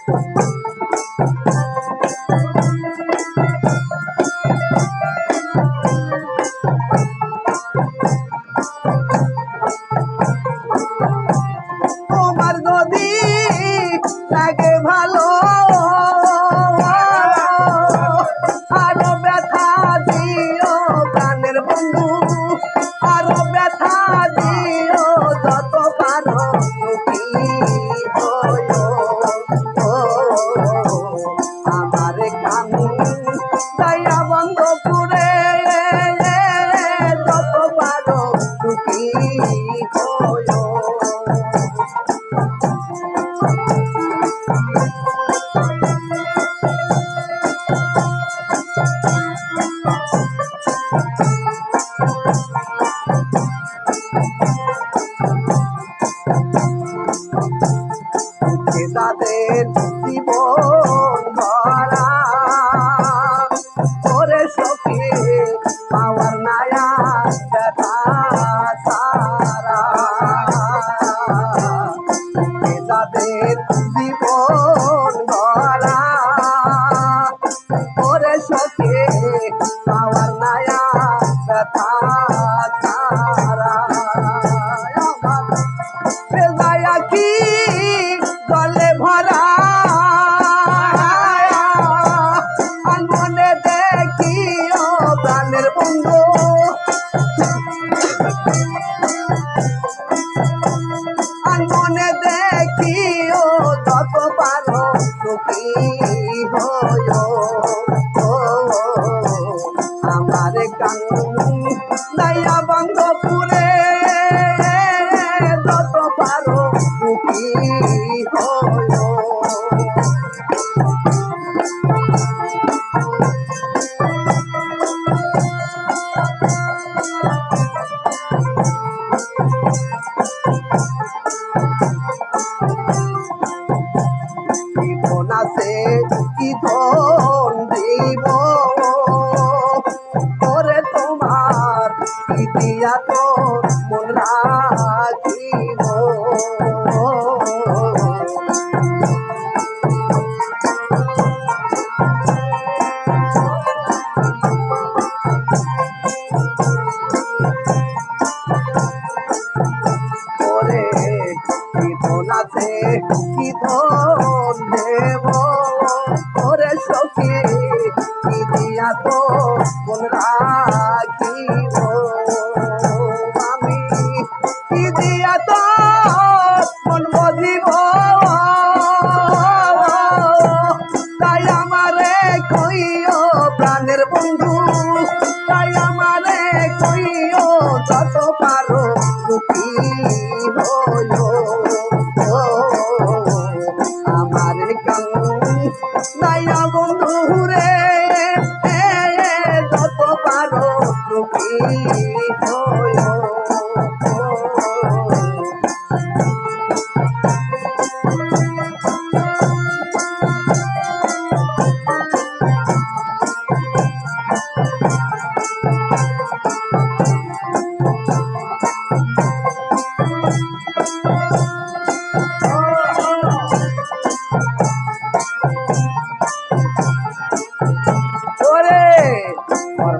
তোমার যদি লাগে ভালো আরো ব্যথা দিও প্রাণের বন্ধু, আরো ব্যথা দিও যত পারো সুখী হয়ো। আমার কান দয়া বন্ধ করে যত পারো সুখী হয়ো। তাদের জীবন ভরা ওরে সখী পাওয়ার নায়া ব্যথা সারা। তাদের জীবন ভরা ওরে সখী পাওয়ার নায়া ব্যথা সারা। কি জলে ভরা মনে দেখিও প্রাণের বন্ধু, মনে দেখিও যত পারো সুখী হয়ো। আমার কান দয়া বন্ধ করে যত পারো সুখী হয়ো। জীবন আছে কি ধন দিব ওরে তোমার ইতিয়া তো মন রাখিব। ওরে জীবন আছে কি ধন দেব ওরে সখী ইতিয়া তো মন রাখিব। আমি কি দিয়া তো মন বজিব তাই আমারে কইও প্রাণের বন্ধু, তাই আমারে কইও যত পারো সুখী হয়ো। আমার কান দয়া বন্ধু রে যত পারো সুখী হয়ো।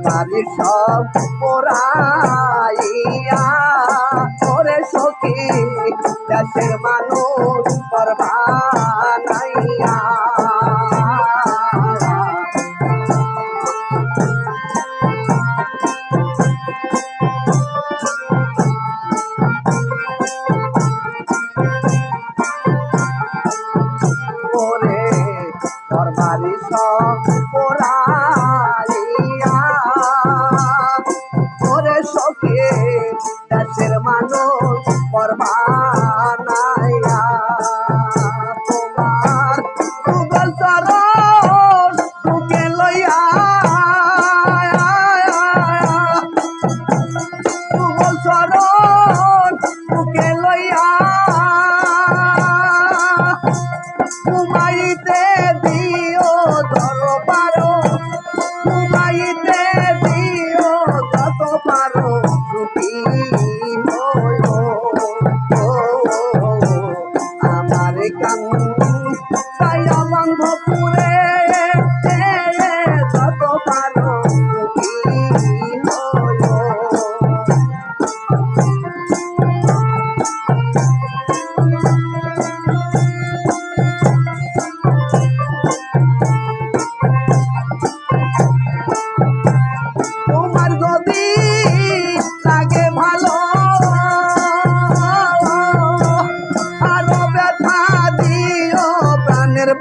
বাড়ির সব পোড়াইয়া ওরে সখী দেশের মানুষ করবানাইয়া। ওরে তোর বাড়ির সব পোড়াইয়া ওরে সখী দেশের মানুষ করবানাইয়া। তোমার যুগল চরণ বুকে লইয়া যুগল চরণ বুকে লইয়া ঘুমাইতে দিও দরবারো, ঘুমাইতে দিও যত পারো সুখী হয়ো। আমার কান দয়া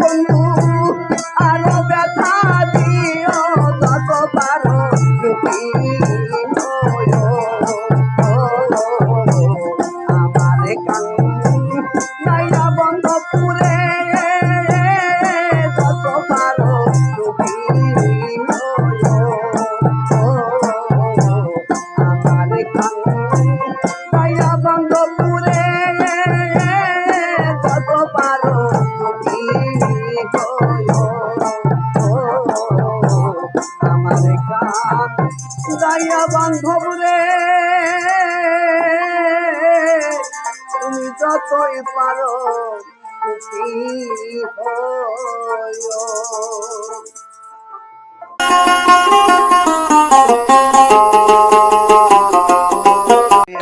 বন্ধু আরো ব্যথা দিও যত পারো সুখী হয়ো আমার কান নাইয়া বন্ধপুরে যত পারো সুখী হয়ো আমার কান নাইয়া বন্ধপুরে যত পারো সুখী হয়ো আমার কান যাইয়া বান্ধব রে তুমি যতই পারো সুখী হয়ো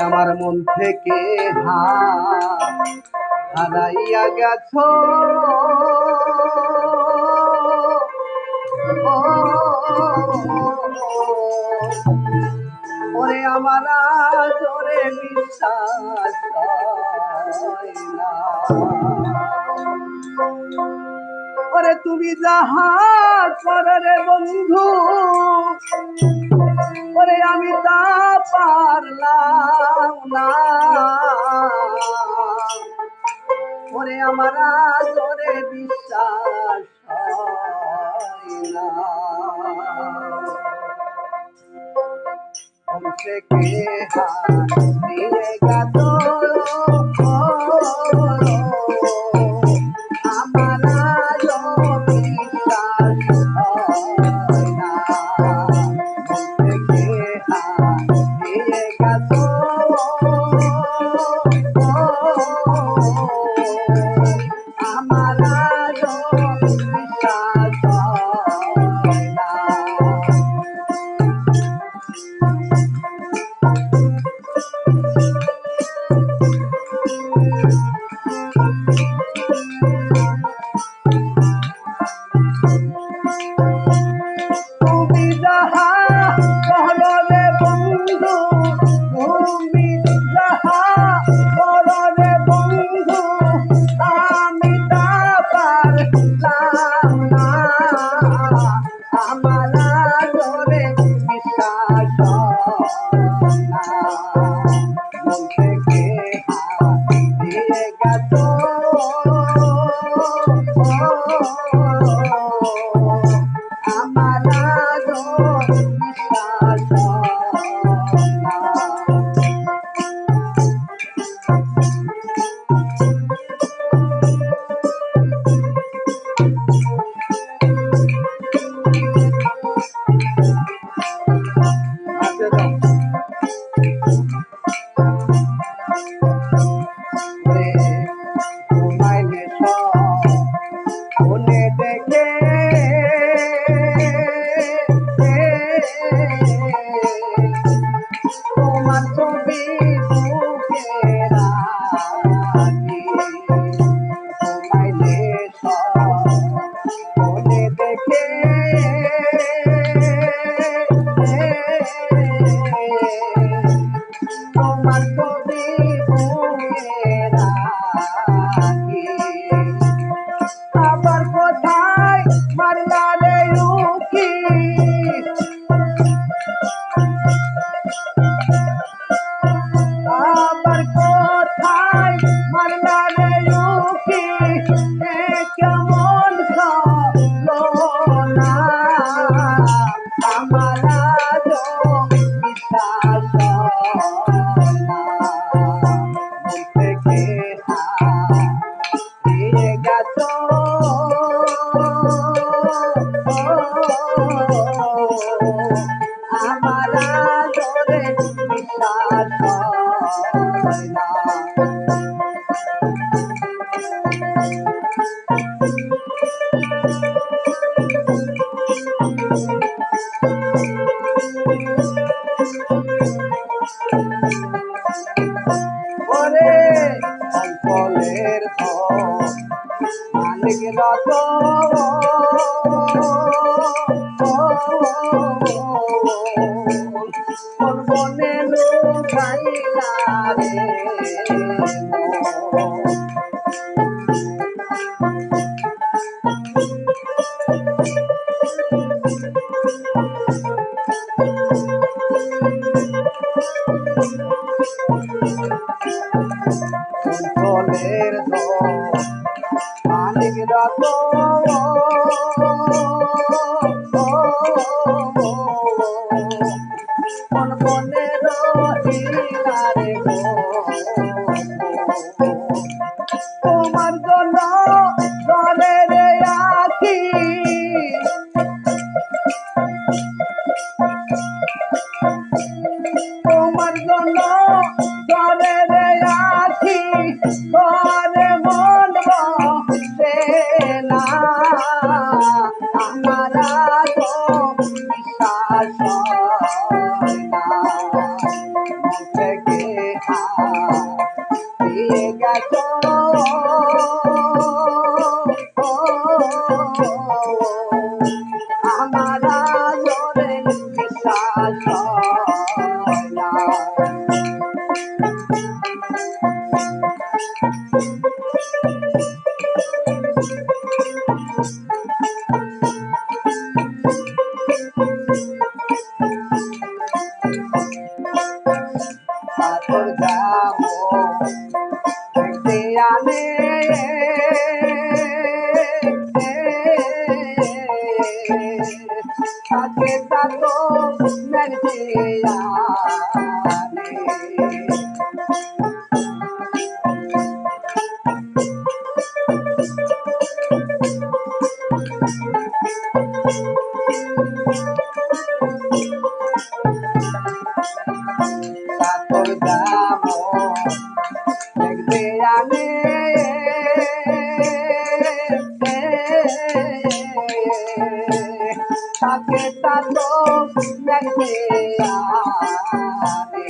আমার মন থেকে হারাইয়া গেছো ওরে আমার জোরে বিশ্বাস হয় না ওরে তুমি যাহা করো রে বন্ধু ওরে আমি তা পারলাম না ওরে আমার জোরে বিশ্বাস হয় না মন থেকে হারিয়ে গেছ আমার বিশ্বাস হয় না মন থেকে হারিয়ে গেছ আমার বিশ্বাস হয় না তুমি যাহা করো রে বন্ধু তুমি যাহা করো রে বন্ধু আমি তা পারলাম না আমার জোরে বিশ্বাস হয় না মন থেকে হারিয়ে গেছ আমার বিশ্বাস হয় না মনে দেখে তোমার ছবি বুকে রাখি তোমায় মনে দেখে তোমার ছবি বুকে রাখি আবার কোথায় মারলা রে উকি আবার কোথায় মারলা রে উকি কেমন হলো না আমার বিশ্বাস হয় না মন থেকে হারিয়ে গেছ আমার জোরে বিশ্বাস হয় না ওরে অল্পলের মালিক রত বনে লুকাইলা রে তো মন মনে রহিলা রে গো তোমার জন্য ঘরে রে আছি তোমার জন্য ঘরে রে আছি ঘরে মন বসে না আমার তো বিশ্বাস হয় না মুখে দিয়ে গেছো আমার জোরে বিশ্বাস হয় না পাথর যাবো দেখতে আনে তাকে তাতো মেরতে আনে পাথর যাবো দেখতে আনে তাকে তাতো দেখতে আনে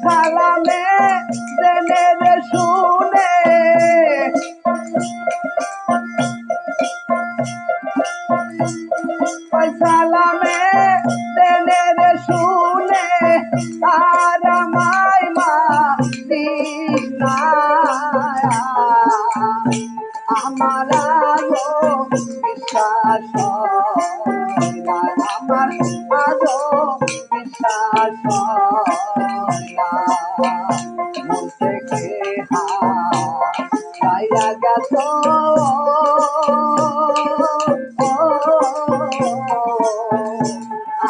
সালামে দেনে রে শুনে সালামে দেনে রে শুনে আর আমায় মা দিনা আমার বিশ্বাস হয় না আমার বিশ্বাস হয় না মন থেকে হারাইয়া গেছো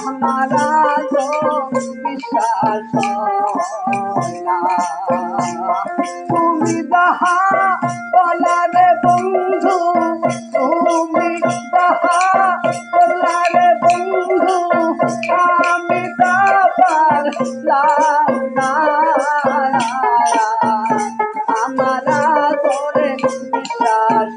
আমার বিশ্বাস হয় না তুমি যাহা বলারে বন্ধু তুমি যাহা বলারে বন্ধু আমি তা পারলাম না আমার তোরে বিশ্বাস